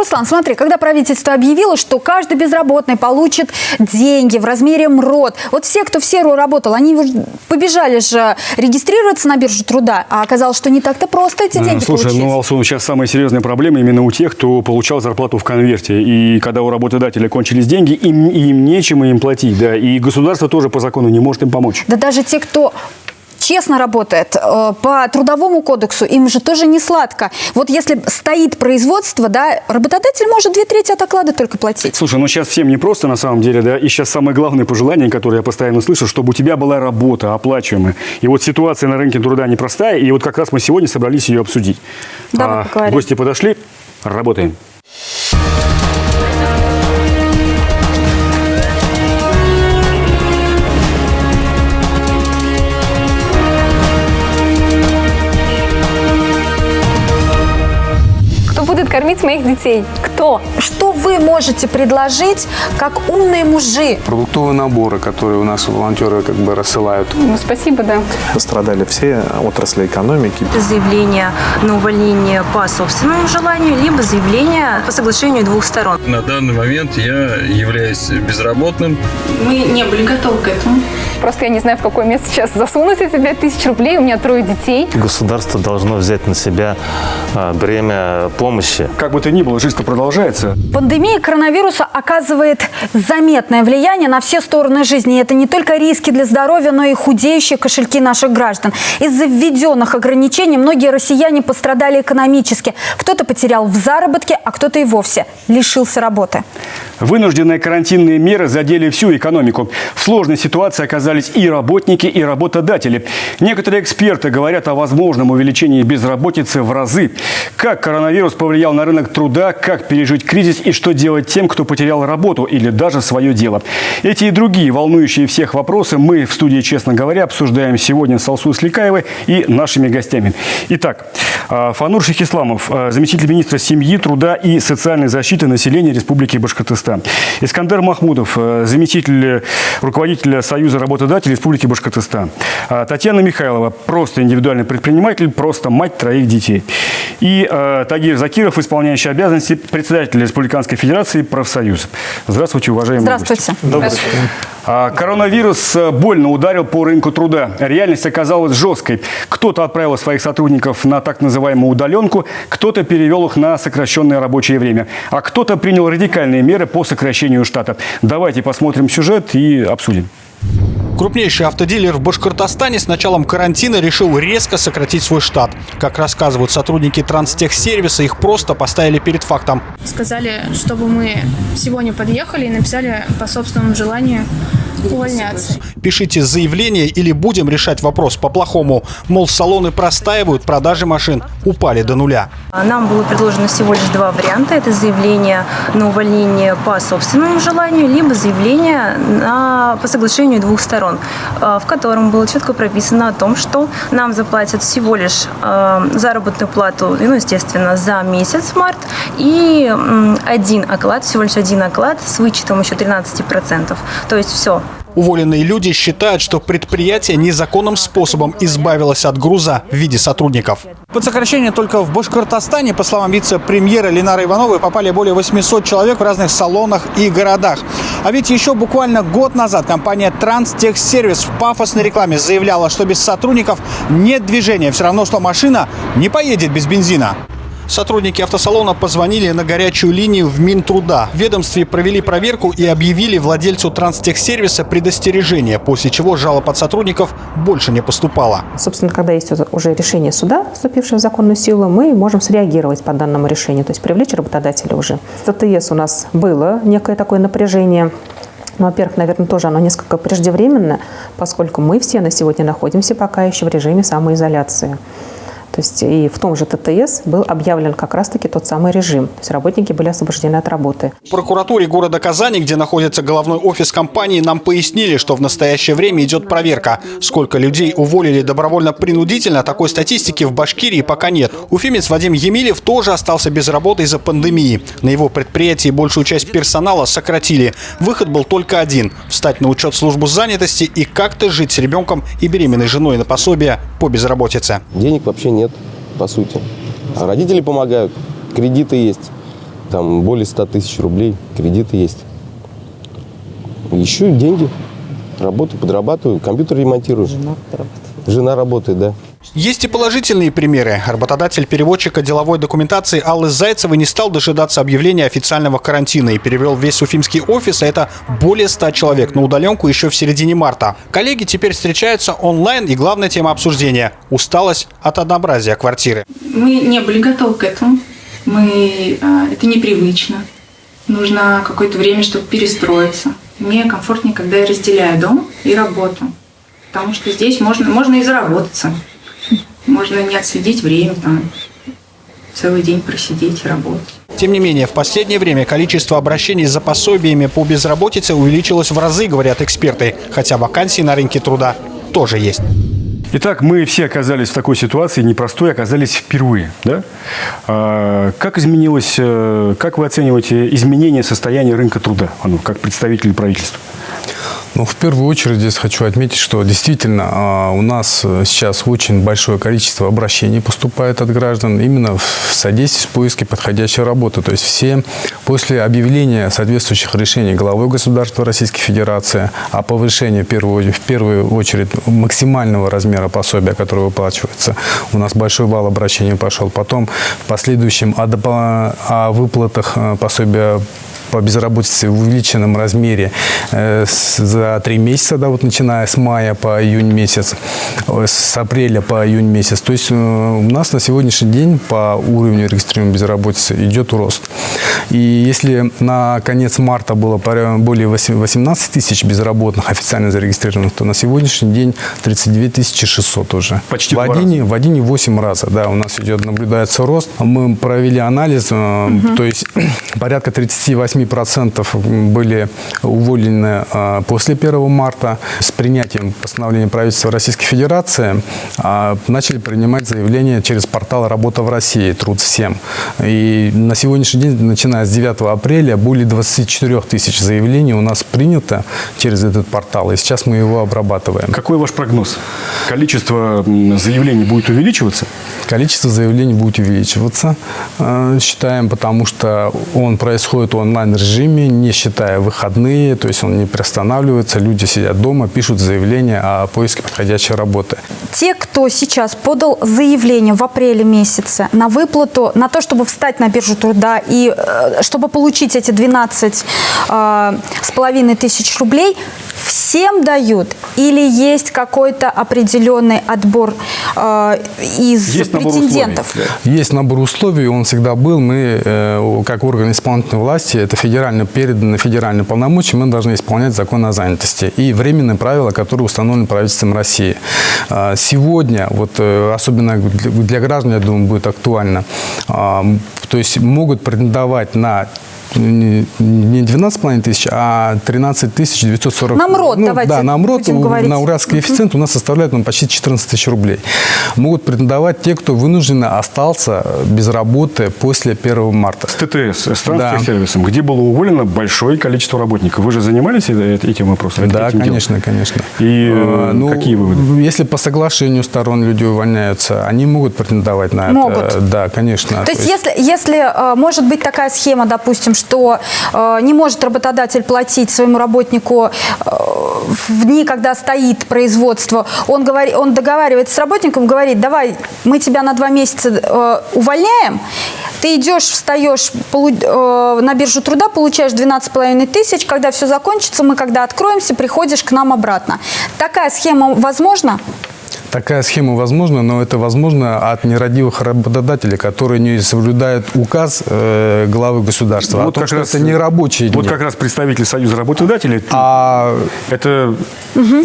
Руслан, смотри, когда правительство объявило, что каждый безработный получит деньги в размере МРОТ, вот все, кто в серую работал, они побежали же регистрироваться на биржу труда, а оказалось, что не так-то просто эти деньги Слушай, получить. Алсу, сейчас самая серьезная проблема именно у тех, кто получал зарплату в конверте. И когда у работодателя кончились деньги, им нечем им платить, да, и государство тоже по закону не может им помочь. Да даже те, кто честно работает по трудовому кодексу, им же тоже не сладко. Вот если стоит производство, да, работодатель может 2/3 от оклада только платить. Слушай, ну сейчас всем непросто на самом деле, да, и сейчас самое главное пожелание, которое я постоянно слышу, чтобы у тебя была работа оплачиваемая. И вот ситуация на рынке труда непростая, и вот как раз мы сегодня собрались ее обсудить. Давай поговорим. Гости подошли, работаем. Будет кормить моих детей? Кто? Что вы можете предложить как умные мужи? Продуктовые наборы, которые у нас волонтеры как бы рассылают. Ну, спасибо, да. Пострадали все отрасли экономики. Заявление на увольнение по собственному желанию, либо заявление по соглашению двух сторон. На данный момент я являюсь безработным. Мы не были готовы к этому. Просто я не знаю, в какое место сейчас засунуть эти 5000 рублей. У меня 3 детей. Государство должно взять на себя бремя помощи. Как бы то ни было, жизнь-то продолжается. Пандемия коронавируса оказывает заметное влияние на все стороны жизни. И это не только риски для здоровья, но и худеющие кошельки наших граждан. Из-за введенных ограничений многие россияне пострадали экономически. Кто-то потерял в заработке, а кто-то и вовсе лишился работы. Вынужденные карантинные меры задели всю экономику. В сложной ситуации оказались и работники, и работодатели. Некоторые эксперты говорят о возможном увеличении безработицы в разы. Как коронавирус повлиял на рынок труда, как пережить кризис и что делать тем, кто потерял работу или даже свое дело. Эти и другие волнующие всех вопросы мы в студии «Честно говоря» обсуждаем сегодня с Алсу Сликаевой и нашими гостями. Итак, Фанур Шехисламов, заместитель министра семьи, труда и социальной защиты населения Республики Башкортостан. Искандер Махмудов, заместитель руководителя Союза работодателей Республики Башкортостан. Татьяна Михайлова, просто индивидуальный предприниматель, просто мать 3 детей. И Тагир Закиров, исполняющий обязанности председателя Республиканской Федерации профсоюзов. Здравствуйте, уважаемые гости. Здравствуйте. Коронавирус больно ударил по рынку труда. Реальность оказалась жесткой. Кто-то отправил своих сотрудников на так называемую удаленку, кто-то перевел их на сокращенное рабочее время, а кто-то принял радикальные меры по сокращению штата. Давайте посмотрим сюжет и обсудим. Крупнейший автодилер в Башкортостане с началом карантина решил резко сократить свой штат. Как рассказывают сотрудники Транстехсервиса, их просто поставили перед фактом. Сказали, чтобы мы сегодня подъехали и написали по собственному желанию увольняться. Пишите заявление или будем решать вопрос по-плохому. Мол, салоны простаивают, продажи машин упали до нуля. Нам было предложено всего лишь 2 варианта. Это заявление на увольнение по собственному желанию, либо заявление по соглашению двух сторон, в котором было четко прописано о том, что нам заплатят всего лишь заработную плату, естественно, за месяц март и всего лишь один оклад с вычетом еще 13%. То есть все. Уволенные люди считают, что предприятие незаконным способом избавилось от груза в виде сотрудников. Под сокращение только в Башкортостане, по словам вице-премьера Ленары Ивановой, попали более 800 человек в разных салонах и городах. А ведь еще буквально год назад компания Транстехсервис в пафосной рекламе заявляла, что без сотрудников нет движения. Все равно, что машина не поедет без бензина. Сотрудники автосалона позвонили на горячую линию в Минтруда. В ведомстве провели проверку и объявили владельцу Транстехсервиса предостережение, после чего жалоб от сотрудников больше не поступало. Собственно, когда есть уже решение суда, вступившее в законную силу, мы можем среагировать по данному решению, то есть привлечь работодателя уже. С ТТС у нас было некое такое напряжение. Но, во-первых, наверное, тоже оно несколько преждевременно, поскольку мы все на сегодня находимся пока еще в режиме самоизоляции. То есть и в том же ТТС был объявлен как раз-таки тот самый режим. То есть работники были освобождены от работы. В прокуратуре города Казани, где находится головной офис компании, нам пояснили, что в настоящее время идет проверка. Сколько людей уволили добровольно-принудительно, такой статистики в Башкирии пока нет. Уфимец Вадим Емилев тоже остался без работы из-за пандемии. На его предприятии большую часть персонала сократили. Выход был только один – встать на учет в службу занятости и как-то жить с ребенком и беременной женой на пособие по безработице. Денег вообще нет, по сути. А родители помогают, кредиты есть. там более 100 тысяч рублей, кредиты есть. Ищу деньги, работаю, подрабатываю, компьютер ремонтирую. Жена работает, да. Есть и положительные примеры. Работодатель переводчика деловой документации Аллы Зайцевой не стал дожидаться объявления официального карантина и перевел весь уфимский офис, а это более 100 человек, на удаленку еще в середине марта. Коллеги теперь встречаются онлайн, и главная тема обсуждения – усталость от однообразия квартиры. Мы не были готовы к этому. Это непривычно. Нужно какое-то время, чтобы перестроиться. Мне комфортнее, когда я разделяю дом и работу. Потому что здесь можно и заработаться. Можно не отследить время, целый день просидеть и работать. Тем не менее, в последнее время количество обращений за пособиями по безработице увеличилось в разы, говорят эксперты. Хотя вакансий на рынке труда тоже есть. Итак, мы все оказались в такой ситуации непростой, оказались впервые. Да? Как изменилось, как вы оцениваете изменение состояния рынка труда, как представитель правительства? Ну, в первую очередь здесь хочу отметить, что действительно у нас сейчас очень большое количество обращений поступает от граждан именно в содействии в поиске подходящей работы. То есть все после объявления соответствующих решений главой государства Российской Федерации о повышении в первую очередь максимального размера пособия, которое выплачивается, у нас большой вал обращений пошел. Потом в последующем о выплатах пособия по безработице в увеличенном размере за 3 месяца, да, вот начиная с мая по июнь месяц, с апреля по июнь месяц. То есть у нас на сегодняшний день по уровню регистрируемой безработицы идет рост. И если на конец марта было более 18 тысяч безработных официально зарегистрированных, то на сегодняшний день 32 600 уже. Почти в 1,8 раза. Да, у нас наблюдается рост. Мы провели анализ, то есть порядка 38% были уволены после 1 марта. С принятием постановления правительства Российской Федерации начали принимать заявления через портал «Работа в России. Труд всем». И на сегодняшний день, начиная с 9 апреля, более 24 тысяч заявлений у нас принято через этот портал. И сейчас мы его обрабатываем. Какой ваш прогноз? Количество заявлений будет увеличиваться? Количество заявлений будет увеличиваться, считаем, потому что он происходит в онлайн-режиме, не считая выходные, то есть он не приостанавливается, люди сидят дома, пишут заявление о поиске подходящей работы. Те, кто сейчас подал заявление в апреле месяце на выплату, на то, чтобы встать на биржу труда и чтобы получить эти 12,5 тысяч рублей, всем дают? Или есть какой-то определенный отбор из претендентов? Есть набор условий, он всегда был. Мы, как орган исполнительной власти, это передано федеральные полномочия, мы должны исполнять закон о занятости и временные правила, которые установлены правительством России. Сегодня, особенно для граждан, я думаю, будет актуально, то есть могут претендовать на не 12,5 тысяч, а 13 940. На МРОД, давайте. Да, на МРОД, на уральский коэффициент у нас составляет почти 14 тысяч рублей. Могут претендовать те, кто вынужденно остался без работы после 1 марта. С ТТС, с транспортным сервисом, где было уволено большое количество работников. Вы же занимались этим вопросом? Да, конечно. И какие выводы? Если по соглашению сторон люди увольняются, они могут претендовать на это. Могут? Да, конечно. То есть если может быть такая схема, допустим, что не может работодатель платить своему работнику в дни, когда стоит производство, он договаривается с работником, говорит: давай, мы тебя на 2 месяца увольняем, ты идешь, встаешь на биржу труда, получаешь 12,5 тысяч, когда все закончится, мы когда откроемся, приходишь к нам обратно. Такая схема возможна? Такая схема возможна, но это возможно от нерадивых работодателей, которые не соблюдают указ главы государства. Вот о том, что это не рабочие дни. Вот как раз представитель Союза работодателей.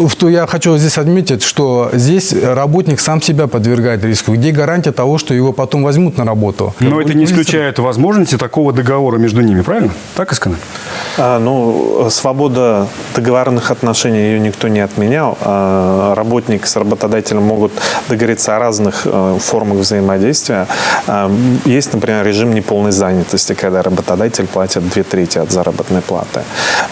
Что я хочу здесь отметить, что здесь работник сам себя подвергает риску. Где гарантия того, что его потом возьмут на работу? Но это не исключает возможности такого договора между ними, правильно? Так, Искана? Свобода договорных отношений, ее никто не отменял. Работник с работодателем работодателем могут договориться о разных формах взаимодействия. Есть, например, режим неполной занятости, когда работодатель платит 2/3 от заработной платы.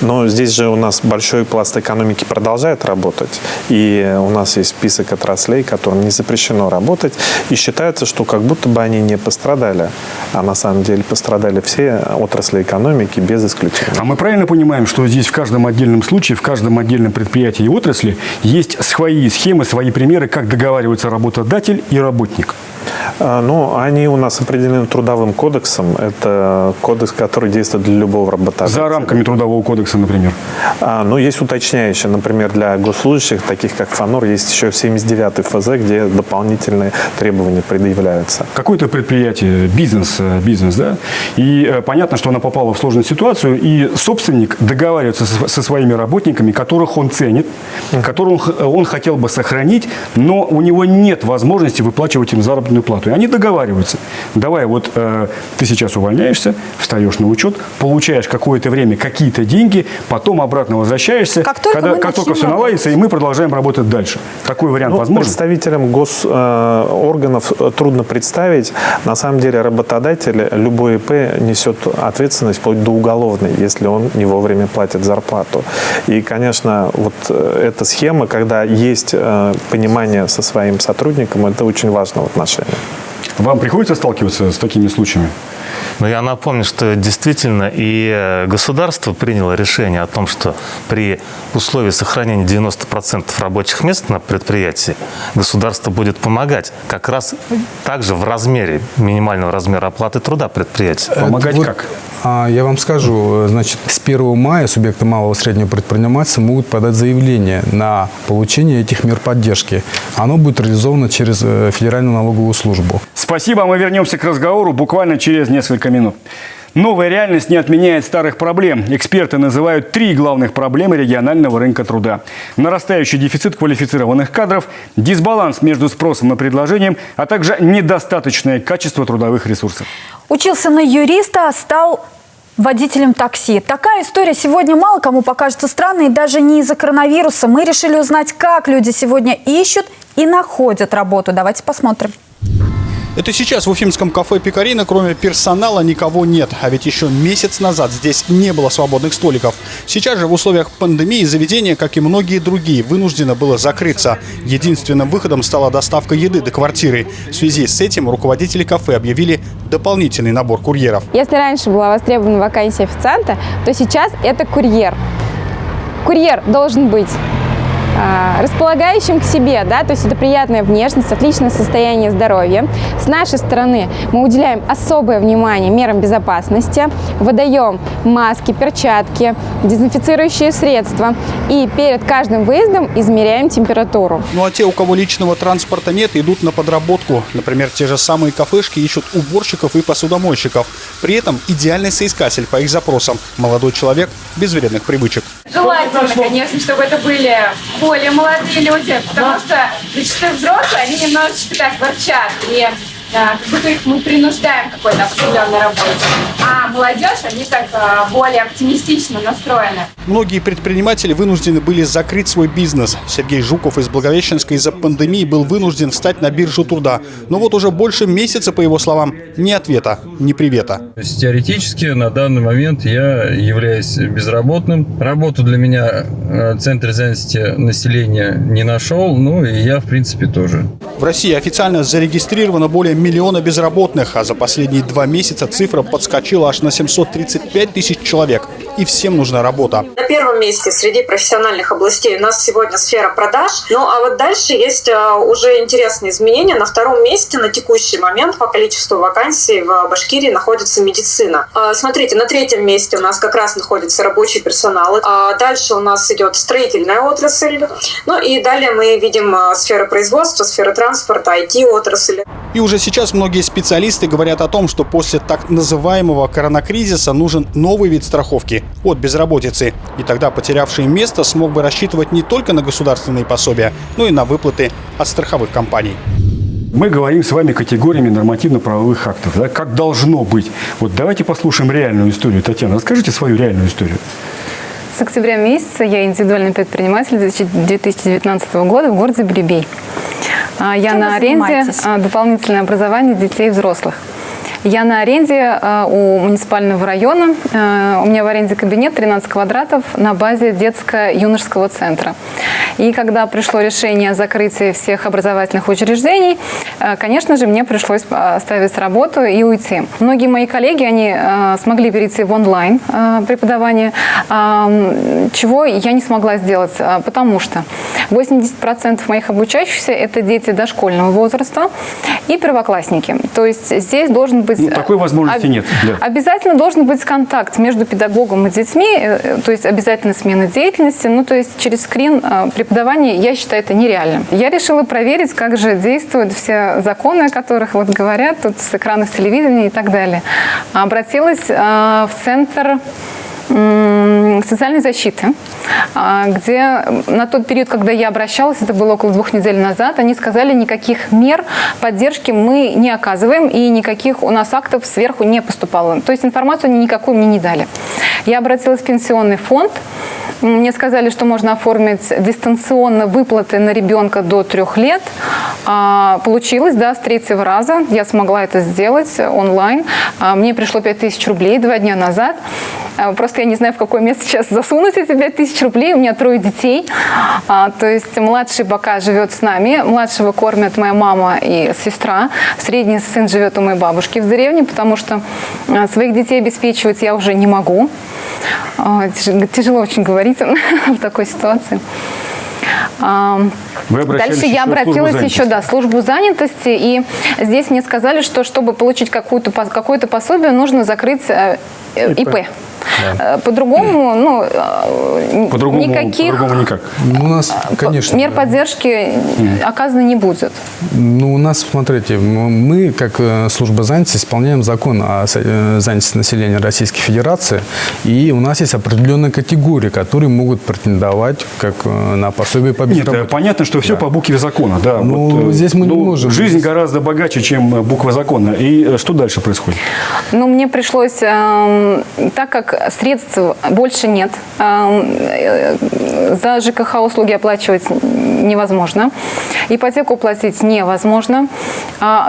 Но здесь же у нас большой пласт экономики продолжает работать, и у нас есть список отраслей, которым не запрещено работать, и считается, что как будто бы они не пострадали, а на самом деле пострадали все отрасли экономики без исключения. А мы правильно понимаем, что здесь в каждом отдельном случае, в каждом отдельном предприятии и отрасли есть свои схемы, свои примеры, как договариваются работодатель и работник? Ну, они у нас определены трудовым кодексом. Это кодекс, который действует для любого работодателя. За рамками трудового кодекса, например? Ну, есть уточняющие. Например, для госслужащих, таких как ФАНОР, есть еще 79-й ФЗ, где дополнительные требования предъявляются. Какое-то предприятие, бизнес, да? И понятно, что она попала в сложную ситуацию, и собственник договаривается со своими работниками, которых он ценит, которых он хотел бы сохранить, но у него нет возможности выплачивать им заработную плату. И они договариваются. Давай, вот ты сейчас увольняешься, встаешь на учет, получаешь какое-то время какие-то деньги, потом обратно возвращаешься, как только все наладится, и мы продолжаем работать дальше. Такой вариант возможен? Представителям госорганов трудно представить. На самом деле работодатель, любой ИП несет ответственность вплоть до уголовной, если он не вовремя платит зарплату. И, конечно, вот эта схема, когда есть понимание со своим сотрудником, это очень важно в отношении. Вам приходится сталкиваться с такими случаями? Но я напомню, что действительно и государство приняло решение о том, что при условии сохранения 90% рабочих мест на предприятии государство будет помогать как раз также в размере минимального размера оплаты труда предприятия. Помогать как? Я вам скажу, значит, с 1 мая субъекты малого и среднего предпринимательства могут подать заявление на получение этих мер поддержки. Оно будет реализовано через Федеральную налоговую службу. Спасибо, мы вернемся к разговору буквально через несколько минут. Новая реальность не отменяет старых проблем. Эксперты называют 3 главных проблемы регионального рынка труда. Нарастающий дефицит квалифицированных кадров, дисбаланс между спросом и предложением, а также недостаточное качество трудовых ресурсов. Учился на юриста, а стал водителем такси. Такая история сегодня мало кому покажется странной, даже не из-за коронавируса. Мы решили узнать, как люди сегодня ищут и находят работу. Давайте посмотрим. Это сейчас в уфимском кафе «Пекарина» кроме персонала никого нет. А ведь еще месяц назад здесь не было свободных столиков. Сейчас же в условиях пандемии заведение, как и многие другие, вынуждено было закрыться. Единственным выходом стала доставка еды до квартиры. В связи с этим руководители кафе объявили дополнительный набор курьеров. Если раньше была востребована вакансия официанта, то сейчас это курьер. Курьер должен быть располагающим к себе, да, то есть это приятная внешность, отличное состояние здоровья. С нашей стороны мы уделяем особое внимание мерам безопасности, выдаем маски, перчатки, дезинфицирующие средства и перед каждым выездом измеряем температуру. Ну а те, у кого личного транспорта нет, идут на подработку. Например, те же самые кафешки ищут уборщиков и посудомойщиков. При этом идеальный соискатель по их запросам – молодой человек без вредных привычек. Желательно, конечно, чтобы это были более молодые люди, потому что зачастую взрослые, они немножечко так ворчат, и как будто их мы принуждаем к какой-то определенной работе. А молодежь, они так более оптимистично настроены. Многие предприниматели вынуждены были закрыть свой бизнес. Сергей Жуков из Благовещенска из-за пандемии был вынужден встать на биржу труда. Но вот уже больше месяца, по его словам, ни ответа, ни привета. Теоретически на данный момент я являюсь безработным. Работу для меня Центр занятости населения не нашел, ну и я, в принципе, тоже. В России официально зарегистрировано более 1 миллиона безработных, а за последние 2 месяца цифра подскочила аж на 735 тысяч человек. И всем нужна работа. На первом месте среди профессиональных областей у нас сегодня сфера продаж. Ну а вот дальше есть уже интересные изменения. На 2-м месте на текущий момент по количеству вакансий в Башкирии находится медицина. Смотрите, на 3-м месте у нас как раз находится рабочий персонал. Дальше у нас идет строительная отрасль. Ну и далее мы видим сферу производства, сферу транспорта, IT-отрасль. И уже сейчас многие специалисты говорят о том, что после так называемого коронакризиса нужен новый вид страховки от безработицы. И тогда потерявший место смог бы рассчитывать не только на государственные пособия, но и на выплаты от страховых компаний. Мы говорим с вами категориями нормативно-правовых актов, да, как должно быть. Вот давайте послушаем реальную историю. Татьяна, расскажите свою реальную историю. С октября месяца я индивидуальный предприниматель 2019 года в городе Белебей. Я на аренде, дополнительное образование детей и взрослых. Я на аренде у муниципального района. У меня в аренде кабинет 13 квадратов на базе детско-юношеского центра. И когда пришло решение о закрытии всех образовательных учреждений, конечно же, мне пришлось оставить работу и уйти. Многие мои коллеги, они смогли перейти в онлайн преподавание, чего я не смогла сделать, потому что 80% моих обучающихся – это дети дошкольного возраста и первоклассники. То есть здесь должен быть... такой возможности нет. Да. Обязательно должен быть контакт между педагогом и детьми, то есть обязательно смена деятельности, то есть через скрин преподавание, я считаю, это нереально. Я решила проверить, как же действуют все законы, о которых вот говорят тут с экранов телевидения и так далее. Обратилась в Центр социальной защиты, где на тот период, когда я обращалась, это было около 2 недель назад, они сказали, никаких мер поддержки мы не оказываем и никаких у нас актов сверху не поступало. То есть информацию они никакую мне не дали. Я обратилась в пенсионный фонд. Мне сказали, что можно оформить дистанционно выплаты на ребенка до 3 лет. Получилось, да, с 3-го раза. Я смогла это сделать онлайн. Мне пришло 5000 рублей 2 дня назад. Просто я не знаю, в какое место сейчас засунуть эти 5000 рублей. У меня 3 детей. То есть младший пока живет с нами. Младшего кормят моя мама и сестра. Средний сын живет у моей бабушки в деревне, потому что своих детей обеспечивать я уже не могу. Тяжело очень говорить в такой ситуации. Дальше я обратилась еще в службу занятости, и здесь мне сказали, что чтобы получить какое-то пособие, нужно закрыть ИП. Да. По-другому, никаких у нас, конечно, мер поддержки оказано не будет. У нас, смотрите, мы, как служба занятости, исполняем закон о занятости населения Российской Федерации, и у нас есть определенные категории, которые могут претендовать как на пособие по безработице. Нет, понятно, что все по букве закона. Да, здесь мы не можем. Жизнь гораздо богаче, чем буква закона. И что дальше происходит? Мне пришлось, так как средств больше нет, за ЖКХ услуги оплачивать невозможно, ипотеку платить невозможно,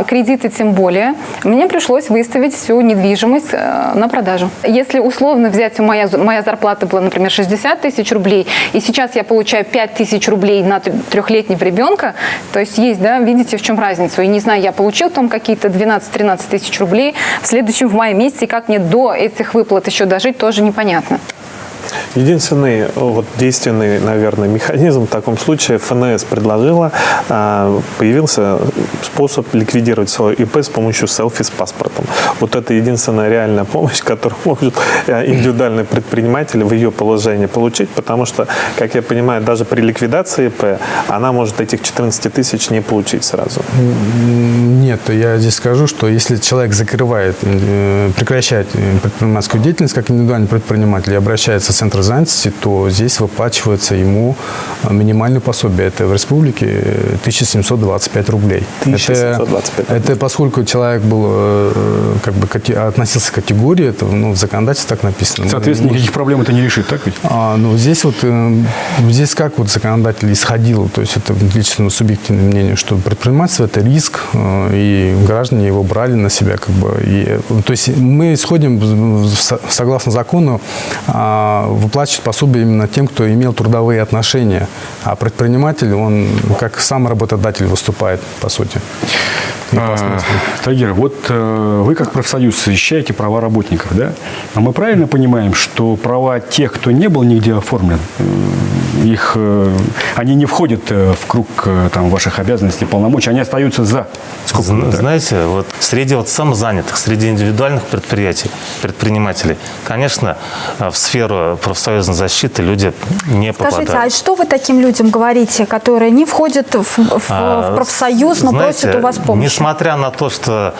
кредиты тем более. Мне пришлось выставить всю недвижимость на продажу. Если условно взять, моя зарплата была, например, 60 тысяч рублей, и сейчас я получаю 5 тысяч рублей на 3-летнего ребенка, то есть да, видите, в чем разница. И не знаю, я получил там какие-то 12-13 тысяч рублей, в мае месяце, и как мне до этих выплат еще дожить, тоже непонятно. Единственный действенный, наверное, механизм в таком случае ФНС предложила, появился способ ликвидировать свое ИП с помощью селфи с паспортом. Это единственная реальная помощь, которую может индивидуальный предприниматель в ее положении получить, потому что, как я понимаю, даже при ликвидации ИП она может этих 14 тысяч не получить сразу. Нет, я здесь скажу, что если человек прекращает предпринимательскую деятельность как индивидуальный предприниматель и обращается в Центр занятости, то здесь выплачивается ему минимальное пособие. Это в республике 1725 рублей. 1725 рублей. Это поскольку человек был, относился к категории, это в законодательстве так написано. Соответственно, никаких проблем это не решит, так ведь? Здесь как законодатель исходил, то есть это лично субъективное мнение, что предпринимательство – это риск, и граждане его брали на себя. То есть мы исходим, согласно закону, выплачивать пособие именно тем, кто имел трудовые отношения. А предприниматель, он как сам работодатель выступает, по сути. Тагир, вы как профсоюз защищаете права работников, да? А мы правильно понимаем, что права тех, кто не был нигде оформлен, они не входят в круг ваших обязанностей, полномочий, они остаются за скобками? Знаете, среди самозанятых, среди индивидуальных предпринимателей, конечно, в сферу профсоюзной защиты люди не попадают. Скажите, а что вы таким людям говорите, которые не входят в профсоюз, но просят у вас помощи? Несмотря на то, что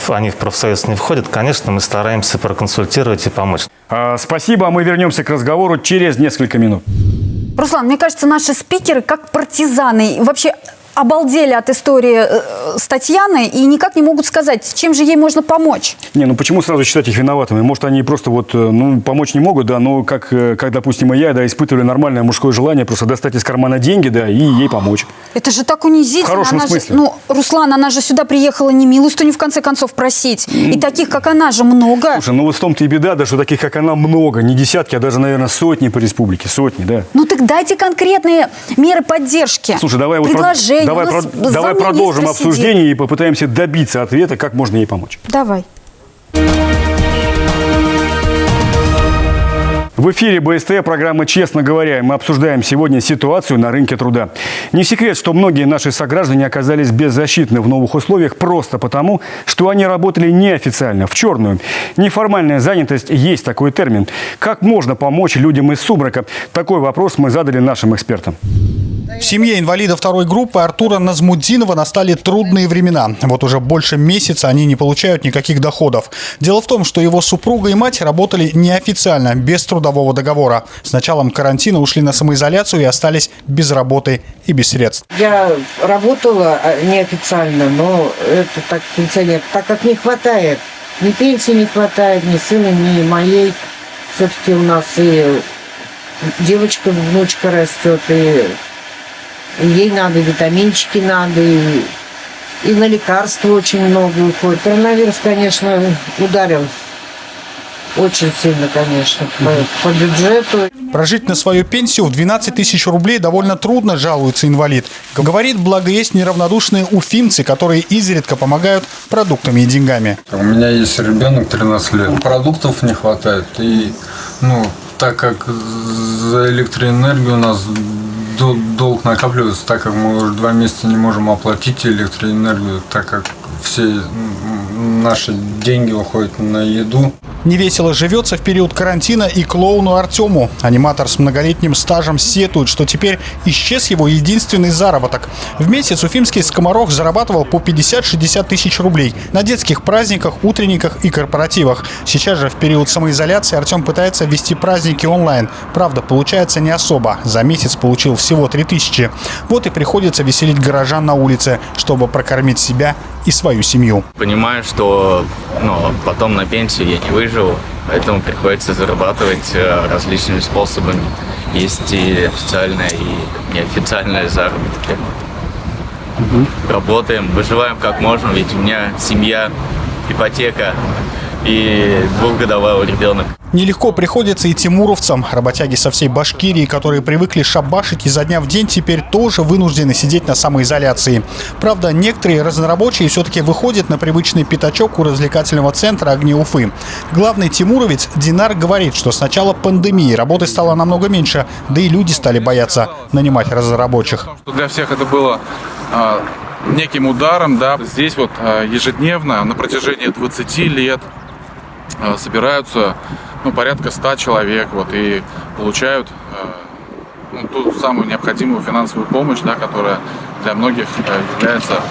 они в профсоюз не входят, конечно, мы стараемся проконсультировать и помочь. Спасибо, мы вернемся к разговору через несколько минут. Руслан, мне кажется, наши спикеры как партизаны. Вообще обалдели от истории с Татьяной и никак не могут сказать, чем же ей можно помочь. Не, ну почему сразу считать их виноватыми? Может, они просто вот, помочь не могут, да, но как, допустим, и я, да, испытывали нормальное мужское желание просто достать из кармана деньги, да, и ей помочь. Это же так унизительно. В хорошем смысле. Руслан, она же сюда приехала не милостыню в конце концов просить. И таких, как она же, много. Слушай, вот в том-то и беда, да, что таких, как она, много. Не десятки, а даже, наверное, сотни по республике. Сотни, да. Ну так дайте конкретные меры поддержки. Слушай, давай продолжим обсуждение и попытаемся добиться ответа, как можно ей помочь. Давай. В эфире БСТ, программа «Честно говоря». Мы обсуждаем сегодня ситуацию на рынке труда. Не секрет, что многие наши сограждане оказались беззащитны в новых условиях просто потому, что они работали неофициально, в черную. Неформальная занятость есть такой термин. Как можно помочь людям из сумрака? Такой вопрос мы задали нашим экспертам. В семье инвалида второй группы Артура Назмуддинова настали трудные времена. Вот уже больше месяца они не получают никаких доходов. Дело в том, что его супруга и мать работали неофициально, без трудового договора. С началом карантина ушли на самоизоляцию и остались без работы и без средств. Я работала неофициально, но это так, пенсионер, так как не хватает. Ни пенсии не хватает, ни сына, ни моей. Все-таки у нас и девочка, внучка растет, и ей надо, витаминчики надо, и на лекарства очень много уходит. Коронавирус, конечно, ударил очень сильно, конечно, по бюджету. Прожить на свою пенсию в 12 тысяч рублей довольно трудно, жалуется инвалид. Говорит, благо есть неравнодушные уфимцы, которые изредка помогают продуктами и деньгами. У меня есть ребенок 13 лет. Продуктов не хватает. И, так как за электроэнергию у нас долг накапливается, так как мы уже 2 месяца не можем оплатить электроэнергию, так как все наши деньги уходят на еду. Невесело живется в период карантина и клоуну Артему. Аниматор с многолетним стажем сетует, что теперь исчез его единственный заработок. В месяц уфимский скоморох зарабатывал по 50-60 тысяч рублей на детских праздниках, утренниках и корпоративах. Сейчас же в период самоизоляции Артем пытается вести праздники онлайн. Правда, получается не особо. За месяц получил всего 3000. Вот и приходится веселить горожан на улице, чтобы прокормить себя и свою семью. Понимаю, что потом на пенсию я не выживу, поэтому приходится зарабатывать различными способами. Есть и официальные, и неофициальные заработки. Работаем, выживаем как можем, ведь у меня семья, ипотека и 2-годовой ребенок. Нелегко приходится и тимуровцам. Работяги со всей Башкирии, которые привыкли шабашить изо дня в день, теперь тоже вынуждены сидеть на самоизоляции. Правда, некоторые разнорабочие все-таки выходят на привычный пятачок у развлекательного центра «Огни Уфы». Главный тимуровец Динар говорит, что с начала пандемии работы стало намного меньше, да и люди стали бояться нанимать разнорабочих. Для всех это было неким ударом, да. Здесь ежедневно на протяжении 20 лет собираются порядка 100 человек и получают ту самую необходимую финансовую помощь, да, которая для многих является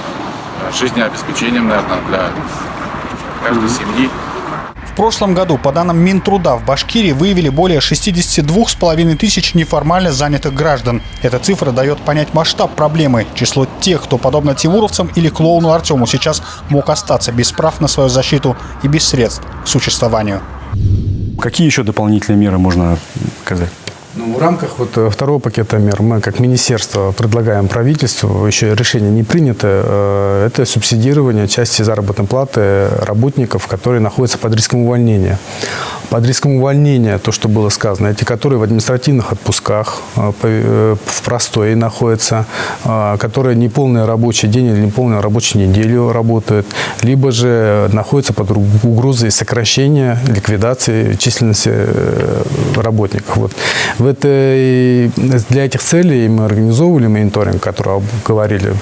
жизнеобеспечением, наверное, для каждой семьи. В прошлом году, по данным Минтруда, в Башкирии выявили более 62,5 тысяч неформально занятых граждан. Эта цифра дает понять масштаб проблемы. Число тех, кто, подобно тимуровцам или клоуну Артему, сейчас мог остаться без прав на свою защиту и без средств к существованию. Какие еще дополнительные меры можно оказать? В рамках второго пакета мер мы, как министерство, предлагаем правительству, еще решение не принято, это субсидирование части заработной платы работников, которые находятся под риском увольнения. Под риском увольнения, то, что было сказано, эти, которые в административных отпусках, в простое находятся, которые неполный рабочий день или неполную рабочую неделю работают, либо же находятся под угрозой сокращения, ликвидации численности работников. Для этих целей мы организовывали мониторинг, о котором говорили.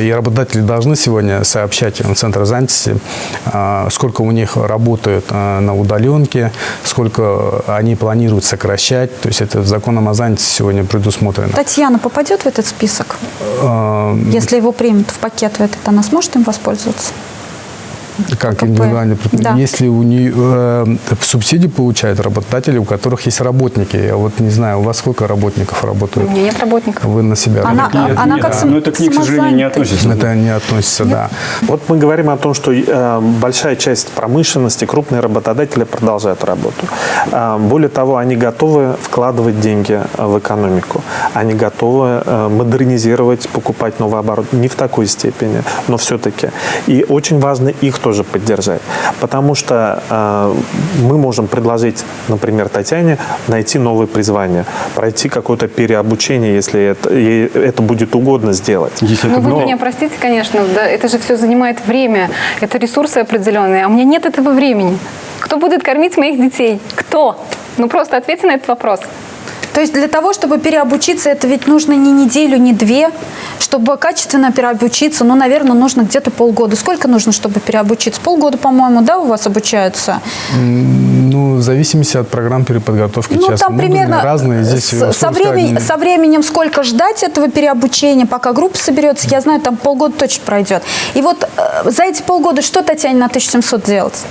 И работодатели должны сегодня сообщать в Центр занятости, сколько у них работают на удаленке, сколько они планируют сокращать. То есть это законом о занятости сегодня предусмотрено. Татьяна попадет в этот список? Если его примут в пакет в этот, она сможет им воспользоваться? Как индивидуальный предприниматель? Да. Если у нее субсидии получают работодатели, у которых есть работники. Я вот не знаю, у вас сколько работников работают? У меня нет работников. Вы на себя работаете? Она как но это к ней, к сожалению, не относится. Это не относится, да. Вот мы говорим о том, что большая часть промышленности, крупные работодатели продолжают работу. Более того, они готовы вкладывать деньги в экономику. Они готовы модернизировать, покупать новый оборот. Не в такой степени, но все-таки. И очень важно их тоже поддержать. Потому что мы можем предложить, например, Татьяне найти новое призвание, пройти какое-то переобучение, если ей это будет угодно сделать. Ну, вы меня простите, конечно, да, это же все занимает время, это ресурсы определенные, а у меня нет этого времени. Кто будет кормить моих детей? Кто? Ну, просто ответьте на этот вопрос. То есть для того, чтобы переобучиться, это ведь нужно не неделю, не две. Чтобы качественно переобучиться, ну, наверное, нужно где-то полгода. Сколько нужно, чтобы переобучиться? Полгода, по-моему, да, у вас обучаются? Ну, в зависимости от программ переподготовки. Ну, сейчас там примерно разные. Здесь со временем сколько ждать этого переобучения, пока группа соберется, я знаю, там полгода точно пройдет. И вот за эти полгода что Татьяне на 1700 делать?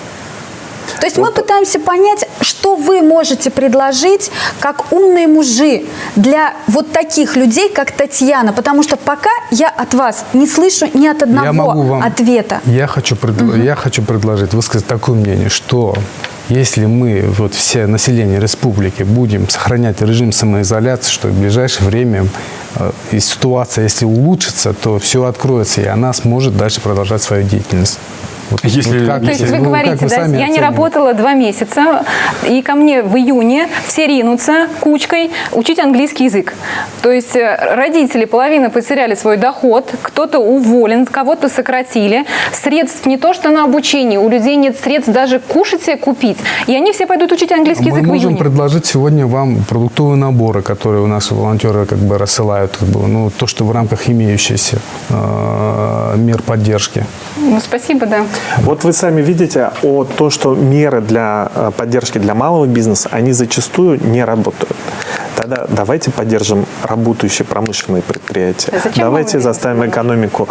То есть мы пытаемся понять, что вы можете предложить как умные мужи для вот таких людей, как Татьяна. Потому что пока я от вас не слышу ни от одного ответа. Я хочу предложить, высказать такое мнение, что если мы, вот все население республики, будем сохранять режим самоизоляции, что в ближайшее время и ситуация, если улучшится, то все откроется, и она сможет дальше продолжать свою деятельность. То есть вы говорите, да, я не работала 2 месяца, и ко мне в июне все ринутся кучкой учить английский язык. То есть родители половина потеряли свой доход, кто-то уволен, кого-то сократили, средств не то что на обучение, у людей нет средств даже кушать себе купить, и они все пойдут учить английский язык в июне. Мы можем предложить сегодня вам продуктовые наборы, которые у нас волонтеры как бы рассылают, ну, то, что в рамках имеющихся мер поддержки. Ну, спасибо, да. Вот вы сами видите то, что меры для поддержки для малого бизнеса, они зачастую не работают. Тогда давайте поддержим работающие промышленные предприятия. Давайте заставим экономику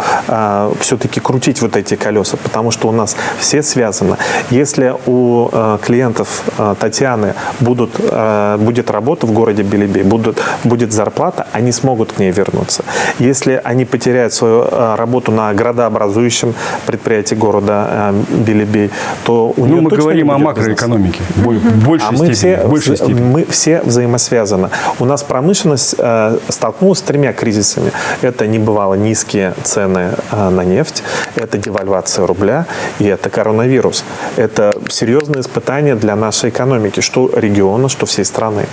все-таки крутить вот эти колеса, потому что у нас все связано. Если у клиентов Татьяны будет работа в городе Белебей, будет зарплата, они смогут к ней вернуться. Если они потеряют свою работу на градообразующем предприятии города Белебей, то у нее мы говорим о макроэкономике в большей степени. Мы все взаимосвязаны. У нас промышленность столкнулась с 3 кризисами. Это небывало низкие цены на нефть, это девальвация рубля и это коронавирус. Это серьезное испытание для нашей экономики, что региона, что всей страны.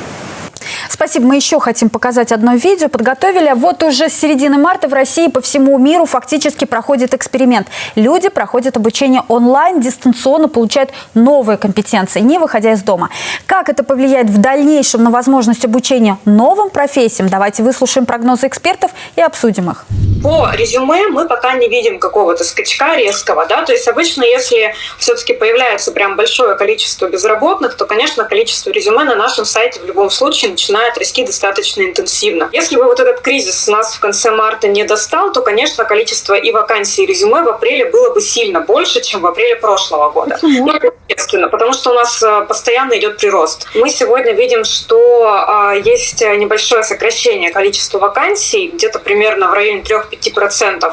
Спасибо. Мы еще хотим показать одно видео. Подготовили. Вот уже с середины марта в России по всему миру фактически проходит эксперимент. Люди проходят обучение онлайн, дистанционно получают новые компетенции, не выходя из дома. Как это повлияет в дальнейшем на возможность обучения новым профессиям? Давайте выслушаем прогнозы экспертов и обсудим их. По резюме мы пока не видим какого-то скачка резкого, да, то есть обычно, если все-таки появляется прям большое количество безработных, то, конечно, количество резюме на нашем сайте в любом случае начинает расти достаточно интенсивно. Если бы вот этот кризис нас в конце марта не достал, то, конечно, количество и вакансий, и резюме в апреле было бы сильно больше, чем в апреле прошлого года. Почему? Ну, естественно, потому что у нас постоянно идет прирост. Мы сегодня видим, что есть небольшое сокращение количества вакансий, где-то примерно в районе 3-5%.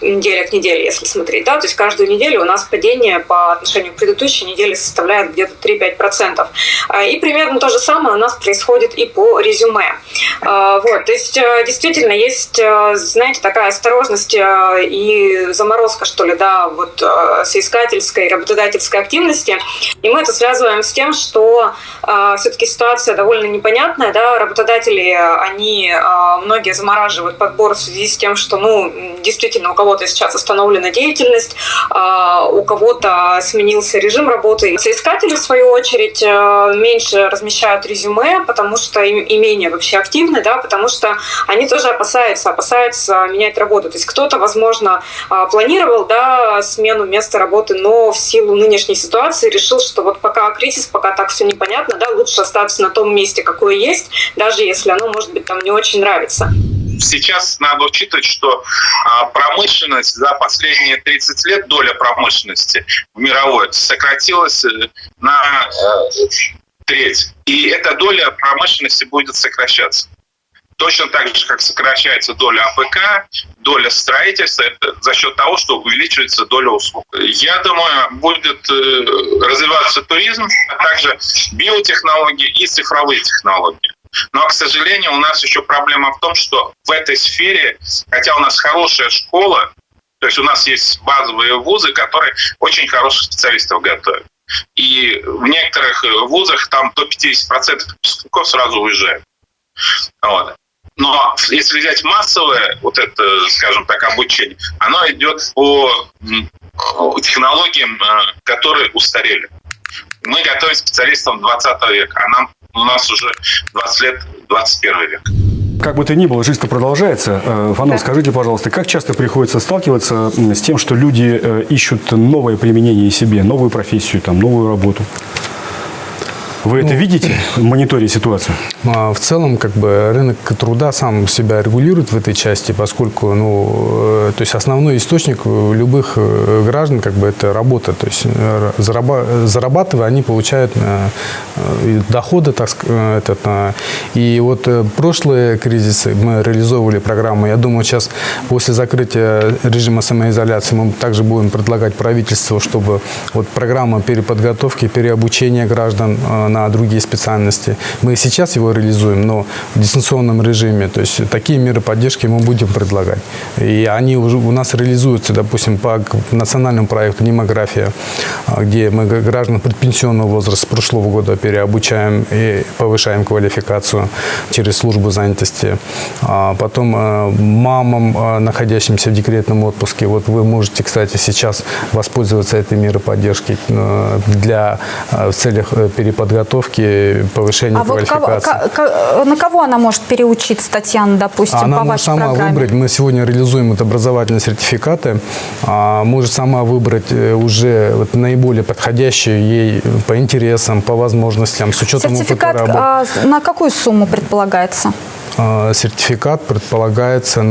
Неделя к неделе, если смотреть, да, то есть каждую неделю у нас падение по отношению к предыдущей неделе составляет где-то 3-5%. И примерно то же самое у нас происходит и по резюме. Вот, то есть действительно есть, знаете, такая осторожность и заморозка, что ли, да, вот соискательской, работодательской активности. И мы это связываем с тем, что все-таки ситуация довольно непонятная, да, работодатели, они многие замораживают подбор в связи с тем, что, ну, действительно, у кого-то сейчас остановлена деятельность, у кого-то сменился режим работы. Соискатели, в свою очередь, меньше размещают резюме, потому что и менее вообще активны, да, потому что они тоже опасаются менять работу. То есть кто-то, возможно, планировал, да, смену места работы, но в силу нынешней ситуации решил, что вот пока кризис, пока так все непонятно, да, лучше остаться на том месте, какое есть, даже если оно, может быть, там не очень нравится. сейчас надо учитывать, что промышленность за последние 30 лет, доля промышленности в мировой сократилась на треть. И эта доля промышленности будет сокращаться. Точно так же, как сокращается доля АПК, доля строительства, это за счет того, что увеличивается доля услуг. Я думаю, будет развиваться туризм, а также биотехнологии и цифровые технологии. Но, к сожалению, у нас еще проблема в том, что в этой сфере, хотя у нас хорошая школа, то есть у нас есть базовые вузы, которые очень хороших специалистов готовят. И в некоторых вузах там до 50% выпускников сразу уезжают. Вот. Но если взять массовое, вот это, скажем так, обучение, оно идет по технологиям, которые устарели. Мы готовим специалистов 20 века, а у нас уже 20 лет 21 век. Как бы то ни было, жизнь-то продолжается. Фанал, скажите, пожалуйста, как часто приходится сталкиваться с тем, что люди ищут новое применение себе, новую профессию, там, новую работу? Вы это видите, мониторя ситуацию? В целом, как бы, рынок труда сам себя регулирует в этой части, поскольку, то есть основной источник любых граждан, как бы, это работа. То есть зарабатывая, они получают доходы, так сказать. И вот прошлые кризисы мы реализовывали программу. Я думаю, сейчас после закрытия режима самоизоляции мы также будем предлагать правительству, чтобы вот программа переподготовки, переобучения граждан на другие специальности. Мы сейчас его реализуем, но в дистанционном режиме. То есть такие меры поддержки мы будем предлагать. И они уже у нас реализуются, допустим, по национальному проекту «Демография», где мы граждан предпенсионного возраста с прошлого года переобучаем и повышаем квалификацию через службу занятости. Потом мамам, находящимся в декретном отпуске, вот вы можете, кстати, сейчас воспользоваться этой мерой поддержки в целях переподготовки, повышения квалификации. Вот на кого она может переучиться, Татьяна, допустим, она по может вашей сама программе? выбрать. Мы сегодня реализуем образовательные сертификаты. Может сама выбрать уже наиболее подходящую ей по интересам, по возможностям, с учетом Сертификат опыта работы. на какую сумму предполагается? Сертификат предполагается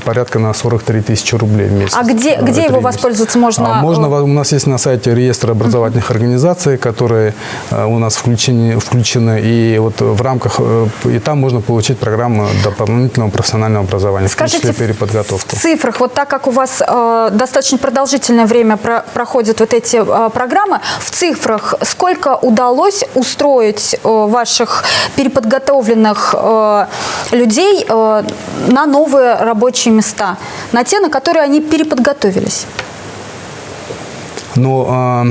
порядка на 43 тысячи рублей в месяц. А где его воспользоваться можно? У нас есть на сайте реестр образовательных организаций, которые у нас включены, и вот в рамках, и там можно получить программу дополнительного профессионального образования, в том числе переподготовку. В цифрах, вот так как у вас достаточно продолжительное время проходят вот эти программы, в цифрах сколько удалось устроить ваших переподготовленных людей на новые рабочие места, на те, на которые они переподготовились? Но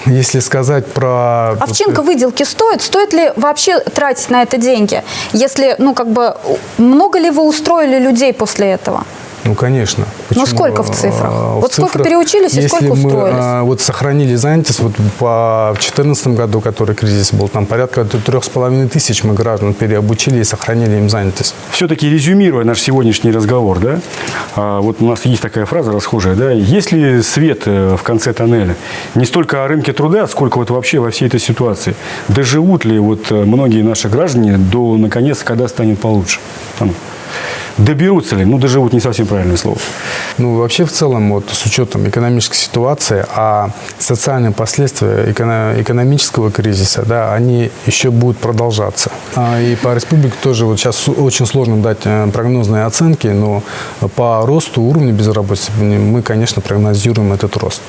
если сказать про... Овчинка выделки стоит? Стоит ли вообще тратить на это деньги? Если, много ли вы устроили людей после этого? Ну, конечно. Ну, сколько в цифрах? Вот сколько переучились и сколько устроились? Мы вот сохранили занятость, в 2014 году, который кризис был, там порядка 3500 мы граждан переобучили и сохранили им занятость. Все-таки резюмируя наш сегодняшний разговор, да, вот у нас есть такая фраза расхожая, да, есть ли свет в конце тоннеля? Не столько о рынке труда, сколько вот вообще во всей этой ситуации. Доживут ли вот многие наши граждане до, наконец, когда станет получше? Доберутся ли? Доживут не совсем правильное слово. Вообще, в целом, вот с учетом экономической ситуации, а социальные последствия экономического кризиса, да, они еще будут продолжаться. И по республике тоже вот сейчас очень сложно дать прогнозные оценки, но по росту уровня безработицы мы, конечно, прогнозируем этот рост.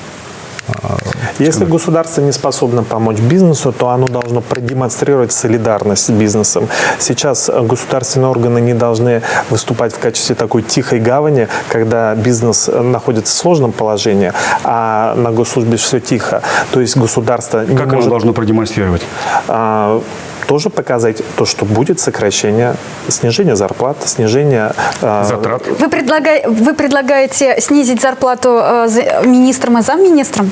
Если государство не способно помочь бизнесу, то оно должно продемонстрировать солидарность с бизнесом. Сейчас государственные органы не должны выступать в качестве такой тихой гавани, когда бизнес находится в сложном положении, а на госслужбе все тихо. То есть государство не может... Как оно должно продемонстрировать? Тоже показать то, что будет сокращение, снижение зарплат, снижение затрат. Вы предлагаете снизить зарплату министрам и замминистрам?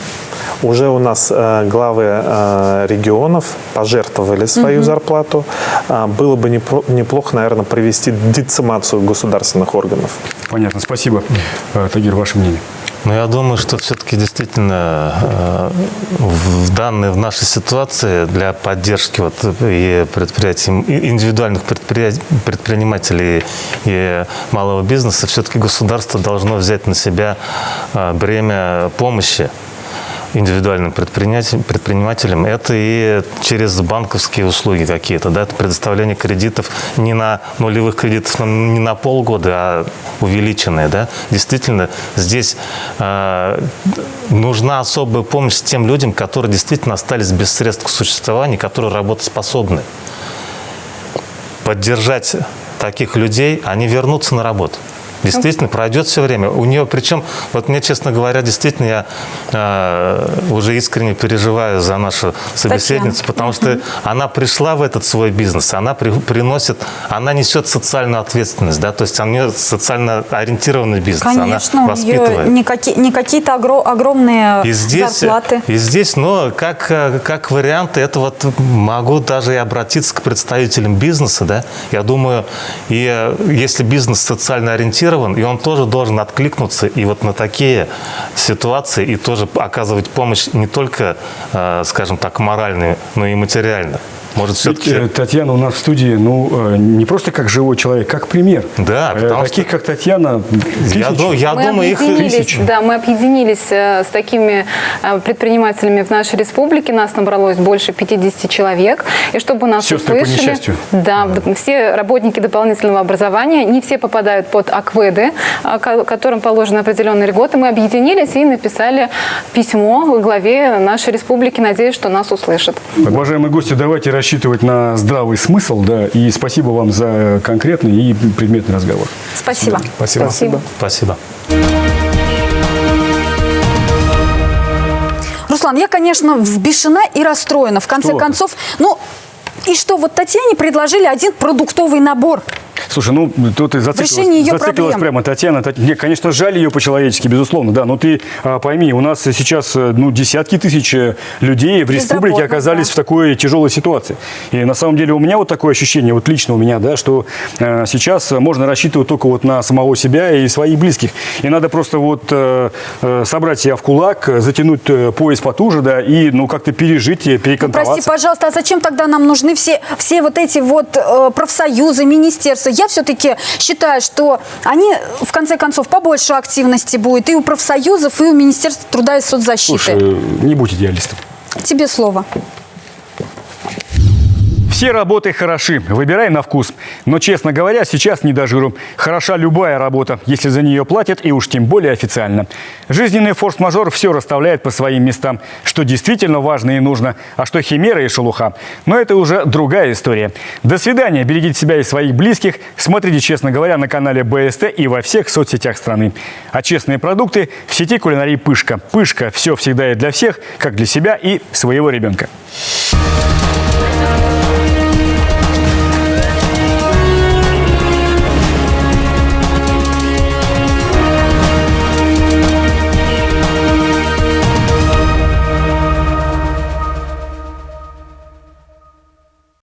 Уже у нас главы регионов пожертвовали свою зарплату. Было бы неплохо, наверное, провести децимацию государственных органов. Понятно. Спасибо. Тагир, ваше мнение? Но я думаю, что все-таки действительно в нашей ситуации для поддержки вот и предприятий, и индивидуальных предпринимателей и малого бизнеса все-таки государство должно взять на себя бремя помощи индивидуальным предпринимателям. Это и через банковские услуги какие-то, да, это предоставление кредитов не на нулевых кредитов, не на полгода, а увеличенные, да. Действительно, здесь нужна особая помощь тем людям, которые действительно остались без средств к существованию, которые работоспособны. Поддержать таких людей, они вернутся на работу. Действительно, пройдет все время. У нее, причем, вот мне, честно говоря, действительно, я уже искренне переживаю за нашу собеседницу, потому что она пришла в этот свой бизнес, она она несет социальную ответственность, да, то есть у нее социально ориентированный бизнес. Конечно, она воспитывает. Не какие-то огромные зарплаты. И здесь, но как вариант, это вот могу даже и обратиться к представителям бизнеса, да, я думаю, и если бизнес социально ориентирован, и он тоже должен откликнуться и вот на такие ситуации и тоже оказывать помощь не только, скажем так, моральную, но и материальную. Может, все-таки... Татьяна у нас в студии, не просто как живой человек, как пример. Да, таких, как Татьяна, я думаю, их тысячи. Да, мы объединились с такими предпринимателями в нашей республике. Нас набралось больше 50 человек. И чтобы нас Сестры услышали... по несчастью. Да, все работники дополнительного образования, не все попадают под АКВЭДы, которым положены определенные льготы. Мы объединились и написали письмо главе нашей республики. Надеюсь, что нас услышат. Уважаемые гости, давайте рассчитывать на здравый смысл, да, и спасибо вам за конкретный и предметный разговор. Спасибо. Спасибо. Спасибо. Руслан, я, конечно, взбешена и расстроена. В конце концов, и что, вот Татьяне предложили один продуктовый набор. Слушай, тут ты зациклилась прямо, Татьяна. Мне, конечно, жаль ее по-человечески, безусловно, да, но ты пойми, у нас сейчас десятки тысяч людей в республике оказались в такой тяжелой ситуации. И на самом деле у меня вот такое ощущение, вот лично у меня, да, что сейчас можно рассчитывать только вот на самого себя и своих близких. И надо просто вот собрать себя в кулак, затянуть пояс потуже, да, и как-то пережить, перекантоваться. Прости, пожалуйста, а зачем тогда нам нужны все вот эти вот профсоюзы, министерства? Я все-таки считаю, что они, в конце концов, побольше активности будет и у профсоюзов, и у Министерства труда и соцзащиты. Слушай, не будь идеалистом. Тебе слово. Все работы хороши, выбирай на вкус. Но, честно говоря, сейчас не до жиру. Хороша любая работа, если за нее платят, и уж тем более официально. Жизненный форс-мажор все расставляет по своим местам. Что действительно важно и нужно, а что химера и шелуха. Но это уже другая история. До свидания, берегите себя и своих близких. Смотрите, честно говоря, на канале БСТ и во всех соцсетях страны. А честные продукты в сети кулинарии «Пышка». «Пышка» – все всегда и для всех, как для себя и своего ребенка.